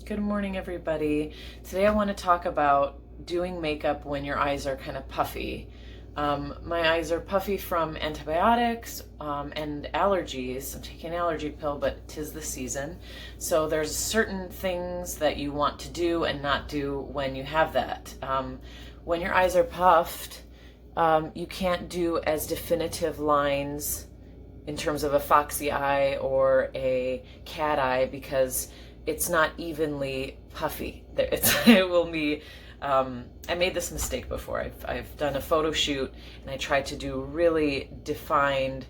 Good morning, everybody. Today I want to talk about doing makeup when your eyes are kind of puffy. My eyes are puffy from antibiotics and allergies. I'm taking an allergy pill, but 'tis the season. So there's certain things that you want to do and not do when you have that. When your eyes are puffed, you can't do as definitive lines in terms of a foxy eye or a cat eye because it's not evenly puffy. It will be. I made this mistake before. I've done a photo shoot and I tried to do really defined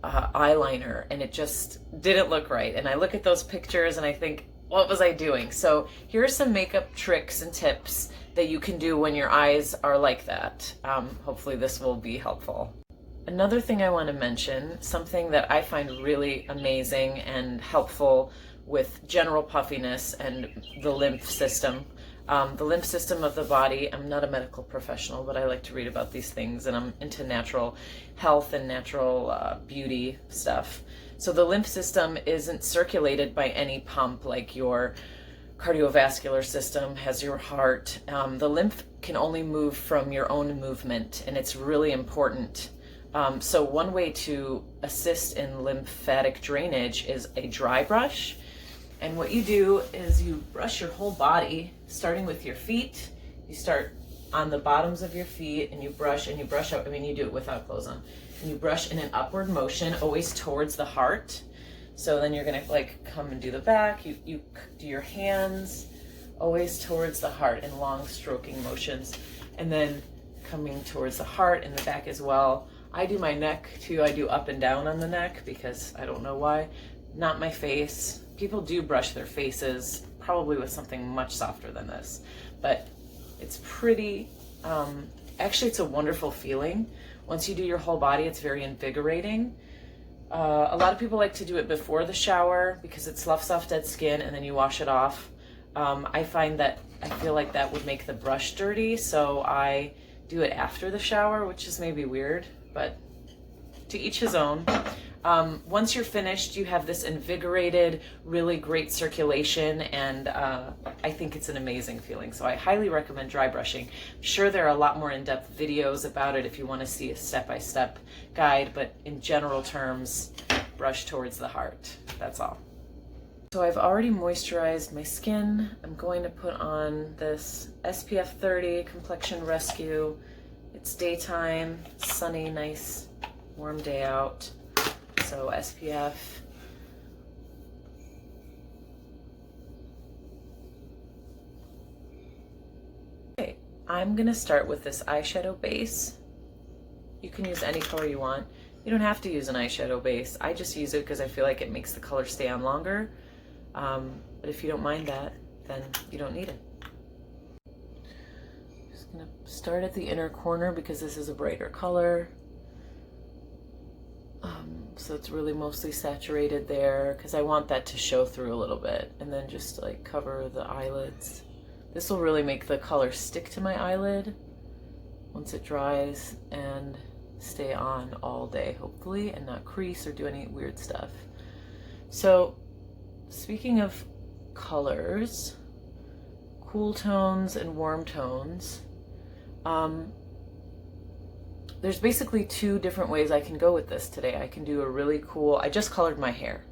eyeliner and it just didn't look right. And I look at those pictures and I think, what was I doing? So here are some makeup tricks and tips that you can do when your eyes are like that. Hopefully this will be helpful. Another thing I want to mention, something that I find really amazing and helpful with general puffiness and the lymph system. The lymph system of the body, I'm not a medical professional, but I like to read about these things and I'm into natural health and natural beauty stuff. So the lymph system isn't circulated by any pump like your cardiovascular system has your heart. The lymph can only move from your own movement and it's really important. So one way to assist in lymphatic drainage is a dry brush. And what you do is you brush your whole body, starting with your feet. You start on the bottoms of your feet and you brush up. I mean, you do it without clothes on. And you brush in an upward motion, always towards the heart. So then you're gonna like come and do the back. You do your hands always towards the heart in long stroking motions. And then coming towards the heart and the back as well. I do my neck too. I do up and down on the neck because I don't know why. Not my face. People do brush their faces, probably with something much softer than this, but it's pretty, actually it's a wonderful feeling. Once you do your whole body, it's very invigorating. A lot of people like to do it before the shower because it sloughs off dead skin and then you wash it off. I find that I feel like that would make the brush dirty, so I do it after the shower, which is maybe weird, but to each his own. Once you're finished, you have this invigorated, really great circulation, and I think it's an amazing feeling. So I highly recommend dry brushing. I'm sure there are a lot more in-depth videos about it if you want to see a step-by-step guide, but in general terms, brush towards the heart. That's all. So I've already moisturized my skin. I'm going to put on this SPF 30 Complexion Rescue. It's daytime, sunny, nice, warm day out. So SPF. Okay, I'm gonna start with this eyeshadow base. You can use any color you want. You don't have to use an eyeshadow base. I just use it because I feel like it makes the color stay on longer. But if you don't mind that, then you don't need it. Just gonna start at the inner corner because this is a brighter color. So it's really mostly saturated there because I want that to show through a little bit, and then just like cover the eyelids. This will really make the color stick to my eyelid once it dries and stay on all day, hopefully, and not crease or do any weird stuff. So speaking of colors, cool tones and warm tones, there's basically two different ways I can go with this today. I can do a really cool, I just colored my hair.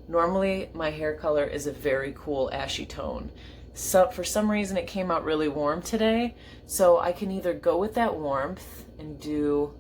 Normally my hair color is a very cool ashy tone. So for some reason it came out really warm today. So I can either go with that warmth and do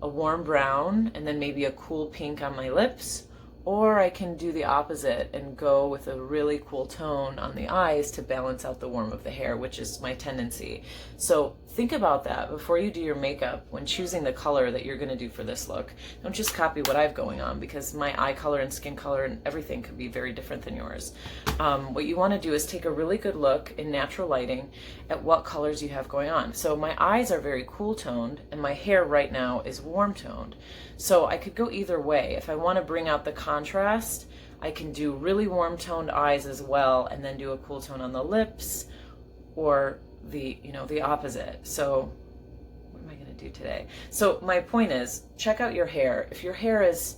a warm brown and then maybe a cool pink on my lips, or I can do the opposite and go with a really cool tone on the eyes to balance out the warmth of the hair, which is my tendency. So think about that before you do your makeup when choosing the color that you're gonna do for this look. Don't just copy what I've going on because my eye color and skin color and everything can be very different than yours. What you wanna do is take a really good look in natural lighting at what colors you have going on. So my eyes are very cool toned and my hair right now is warm toned. So I could go either way. If I wanna bring out the contrast, I can do really warm toned eyes as well and then do a cool tone on the lips, or the opposite. So what am I gonna do today? So my point is, check out your hair. If your hair is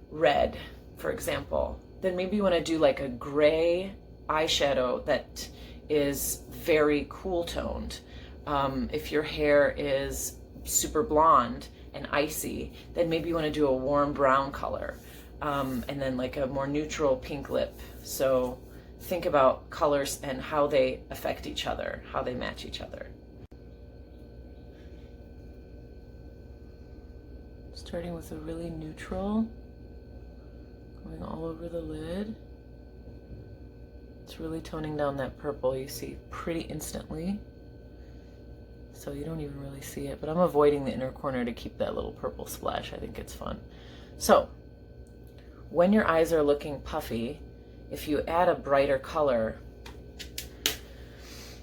red, for example, then maybe you wanna do like a gray eyeshadow that is very cool toned. If your hair is super blonde and icy, then maybe you want to do a warm brown color, and then like a more neutral pink lip. So think about colors and how they affect each other, how they match each other. Starting with a really neutral, going all over the lid. It's really toning down that purple you see pretty instantly. So you don't even really see it, but I'm avoiding the inner corner to keep that little purple splash. I think it's fun. So when your eyes are looking puffy, if you add a brighter color,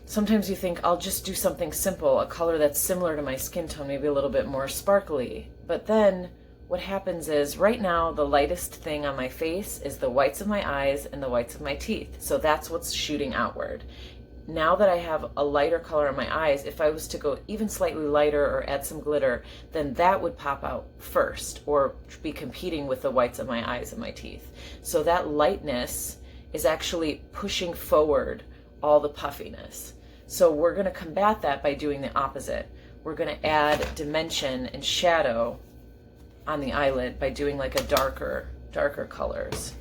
sometimes you think, I'll just do something simple, a color that's similar to my skin tone, maybe a little bit more sparkly. But then what happens is, right now, the lightest thing on my face is the whites of my eyes and the whites of my teeth. So that's what's shooting outward. Now that I have a lighter color on my eyes, if I was to go even slightly lighter or add some glitter, then that would pop out first or be competing with the whites of my eyes and my teeth. So that lightness is actually pushing forward all the puffiness. So we're going to combat that by doing the opposite. We're going to add dimension and shadow on the eyelid by doing like a darker colors.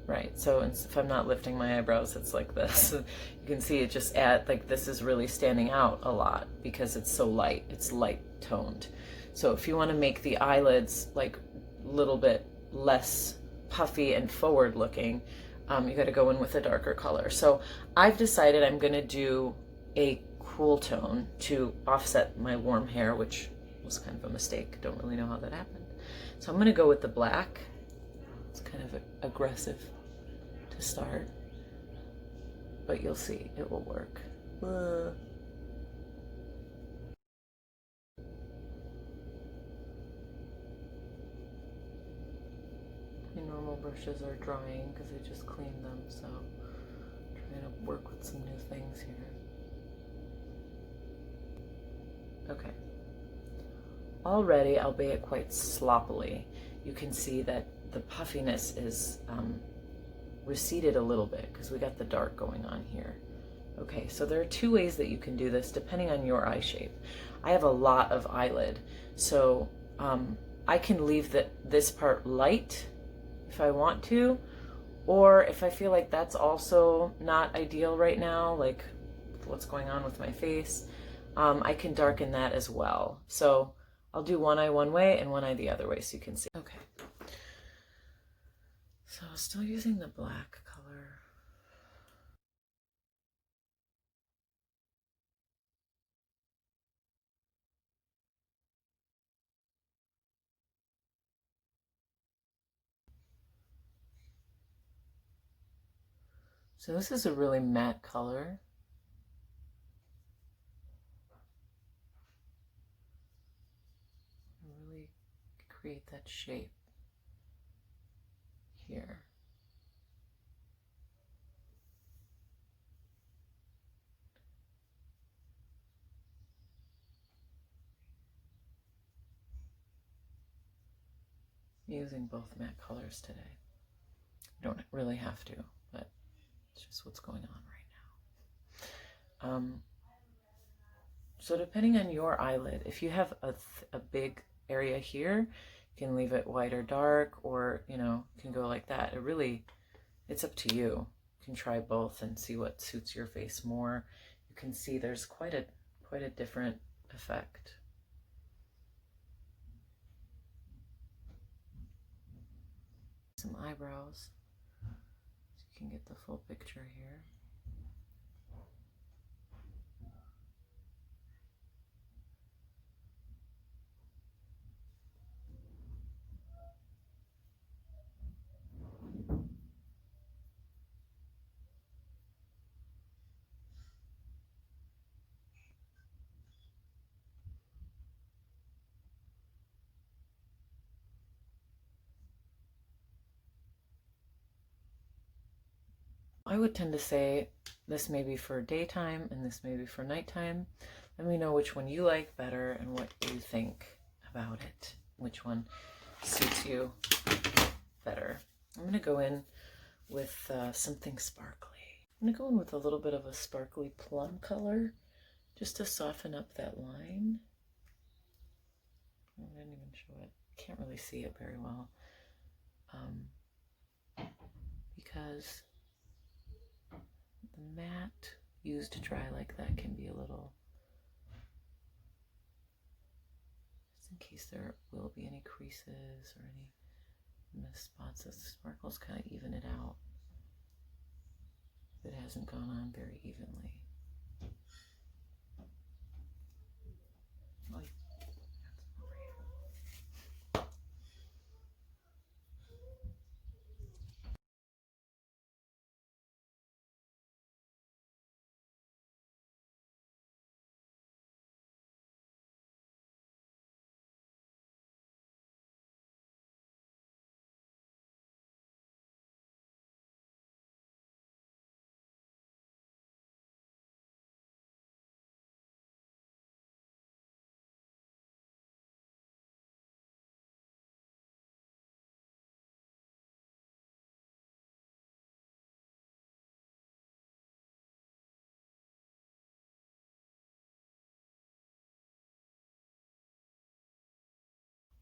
Right, so if I'm not lifting my eyebrows, it's like this. You can see it just like this is really standing out a lot because it's so light. It's light toned. So if you want to make the eyelids like a little bit less puffy and forward looking, you got to go in with a darker color. So I've decided I'm going to do a cool tone to offset my warm hair, which was kind of a mistake. Don't really know how that happened. So I'm going to go with the black. It's kind of aggressive to start, but you'll see it will work. My normal brushes are drying because I just cleaned them, so I'm trying to work with some new things here. Okay. Already, albeit quite sloppily, you can see that the puffiness is receded a little bit because we got the dark going on here. Okay, so there are two ways that you can do this depending on your eye shape. I have a lot of eyelid, so I can leave this part light if I want to, or if I feel like that's also not ideal right now, like what's going on with my face, I can darken that as well. So I'll do one eye one way and one eye the other way so you can see. Okay. So still using the black color. So this is a really matte color. Really create that shape here. I'm using both matte colors today. You don't really have to, but it's just what's going on right now. So depending on your eyelid, if you have a big area here, you can leave it white or dark, or, you know, can go like that. It's up to you. You can try both and see what suits your face more. You can see there's quite a different effect. Some eyebrows so you can get the full picture here. I would tend to say this may be for daytime and this may be for nighttime. Let me know which one you like better and what you think about it, which one suits you. better. I'm going to go in with something sparkly. I'm going to go in with a little bit of a sparkly plum color just to soften up that line. I didn't even show it. Can't really see it very well because the matte used to dry like that can be a little, just in case there will be any creases or any missed spots, the sparkles kind of even it out if it hasn't gone on very evenly. Oh,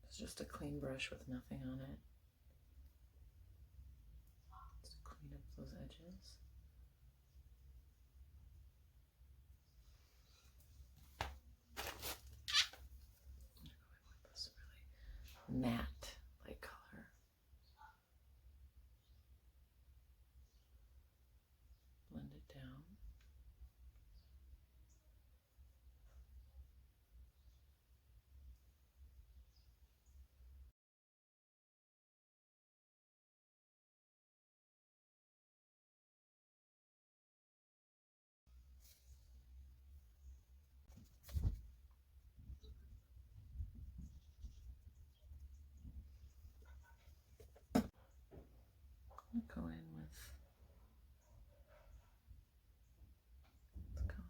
it's just a clean brush with nothing on it. Just clean up those edges. I'm going with this really matte light color. Blend it down. Go in with the color.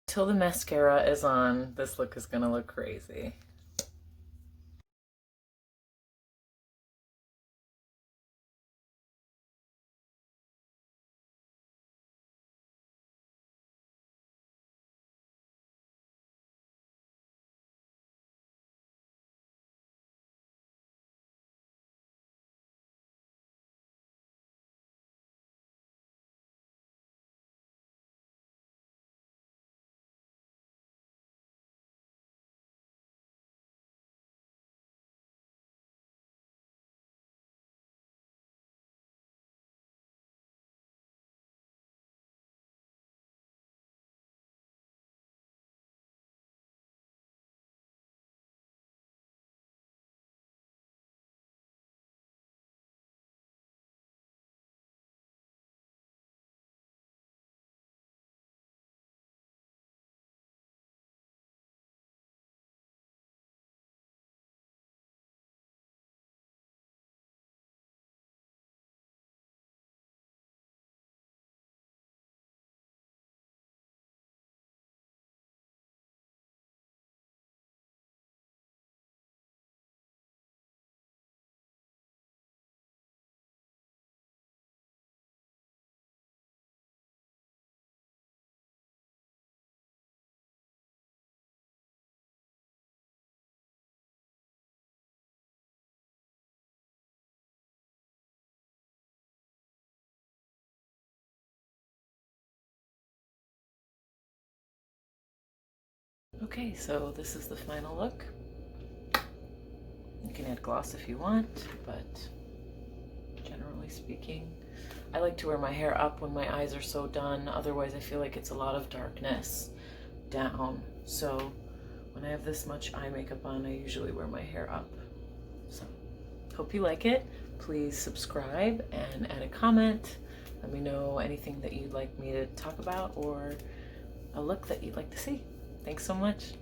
Till the mascara is on, this look is gonna look crazy. Okay, so this is the final look. You can add gloss if you want, but generally speaking, I like to wear my hair up when my eyes are so done. Otherwise, I feel like it's a lot of darkness down. So when I have this much eye makeup on, I usually wear my hair up. So hope you like it. Please subscribe and add a comment. Let me know anything that you'd like me to talk about or a look that you'd like to see. Thanks so much.